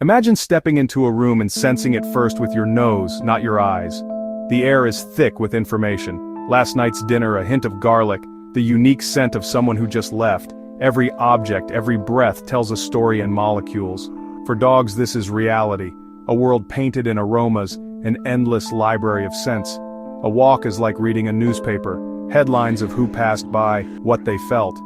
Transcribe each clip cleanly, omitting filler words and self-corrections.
Imagine stepping into a room and sensing it first with your nose, not your eyes. The air is thick with information. Last night's dinner, a hint of garlic, the unique scent of someone who just left. Every object, every breath tells a story in molecules. For dogs, this is reality, a world painted in aromas, an endless library of scents. A walk is like reading a newspaper, headlines of who passed by, what they felt.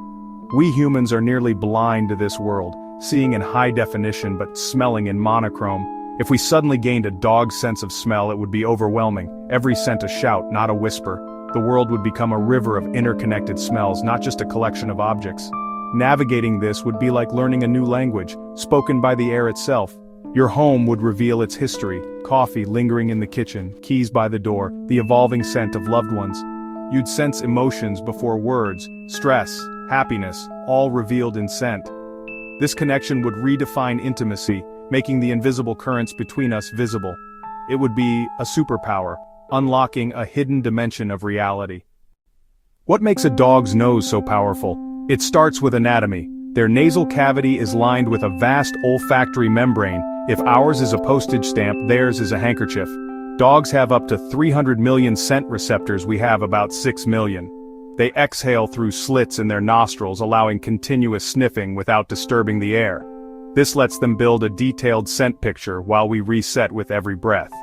We humans are nearly blind to this world, seeing in high definition but smelling in monochrome. If we suddenly gained a dog's sense of smell, it would be overwhelming, every scent a shout, not a whisper. The world would become a river of interconnected smells, not just a collection of objects. Navigating this would be like learning a new language, spoken by the air itself. Your home would reveal its history, coffee lingering in the kitchen, keys by the door, the evolving scent of loved ones. You'd sense emotions before words, stress, happiness, all revealed in scent. This connection would redefine intimacy, making the invisible currents between us visible. It would be a superpower, unlocking a hidden dimension of reality. What makes a dog's nose so powerful? It starts with anatomy. Their nasal cavity is lined with a vast olfactory membrane. If ours is a postage stamp, theirs is a handkerchief. Dogs have up to 300 million scent receptors, we have about 6 million. They exhale through slits in their nostrils, allowing continuous sniffing without disturbing the air. This lets them build a detailed scent picture while we reset with every breath.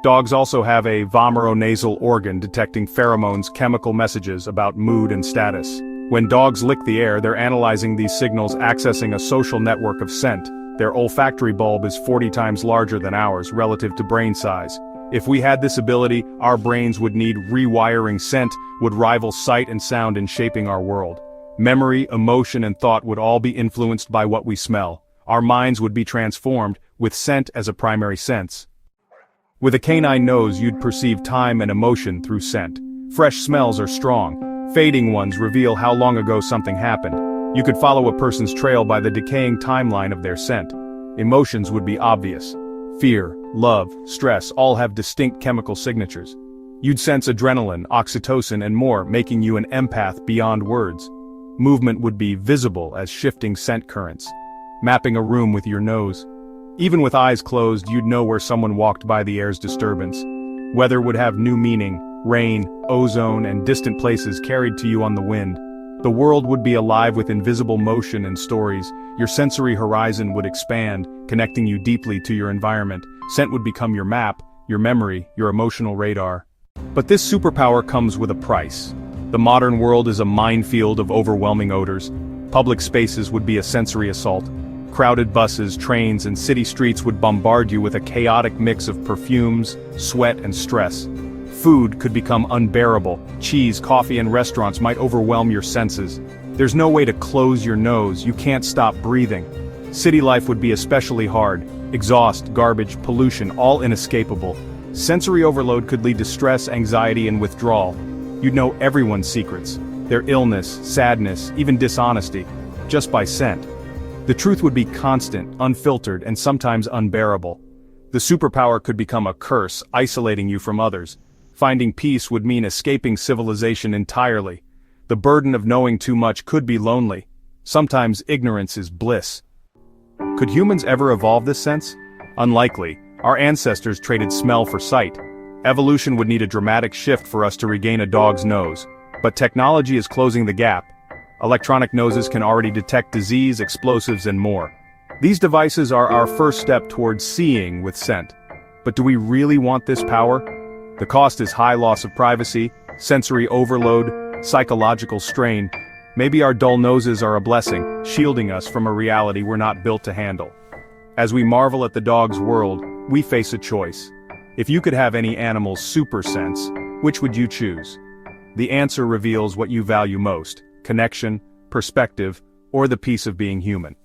Dogs also have a vomeronasal organ detecting pheromones, chemical messages about mood and status. When dogs lick the air, they're analyzing these signals, accessing a social network of scent. Their olfactory bulb is 40 times larger than ours relative to brain size. If we had this ability, our brains would need rewiring. Scent would rival sight and sound in shaping our world. Memory, emotion, and thought would all be influenced by what we smell. Our minds would be transformed, with scent as a primary sense. With a canine nose, you'd perceive time and emotion through scent. Fresh smells are strong. Fading ones reveal how long ago something happened. You could follow a person's trail by the decaying timeline of their scent. Emotions would be obvious. Fear, love, stress all have distinct chemical signatures. You'd sense adrenaline, oxytocin, and more, making you an empath beyond words. Movement would be visible as shifting scent currents, mapping a room with your nose. Even with eyes closed, you'd know where someone walked by the air's disturbance. Weather would have new meaning, rain, ozone, and distant places carried to you on the wind. The world would be alive with invisible motion and stories. Your sensory horizon would expand, connecting you deeply to your environment. Scent would become your map, your memory, your emotional radar. But this superpower comes with a price. The modern world is a minefield of overwhelming odors. Public spaces would be a sensory assault. Crowded buses, trains, and city streets would bombard you with a chaotic mix of perfumes, sweat, and stress. Food could become unbearable. Cheese, coffee, and restaurants might overwhelm your senses. There's no way to close your nose, you can't stop breathing. City life would be especially hard. Exhaust, garbage, pollution, all inescapable. Sensory overload could lead to stress, anxiety, and withdrawal. You'd know everyone's secrets, their illness, sadness, even dishonesty, just by scent. The truth would be constant, unfiltered, and sometimes unbearable. The superpower could become a curse, isolating you from others. Finding peace would mean escaping civilization entirely. The burden of knowing too much could be lonely. Sometimes ignorance is bliss. Could humans ever evolve this sense? Unlikely. Our ancestors traded smell for sight. Evolution would need a dramatic shift for us to regain a dog's nose. But technology is closing the gap. Electronic noses can already detect disease, explosives, and more. These devices are our first step towards seeing with scent. But do we really want this power? The cost is high: loss of privacy, sensory overload, psychological strain. Maybe our dull noses are a blessing, shielding us from a reality we're not built to handle. As we marvel at the dog's world, we face a choice. If you could have any animal's super sense, which would you choose? The answer reveals what you value most: connection, perspective, or the peace of being human.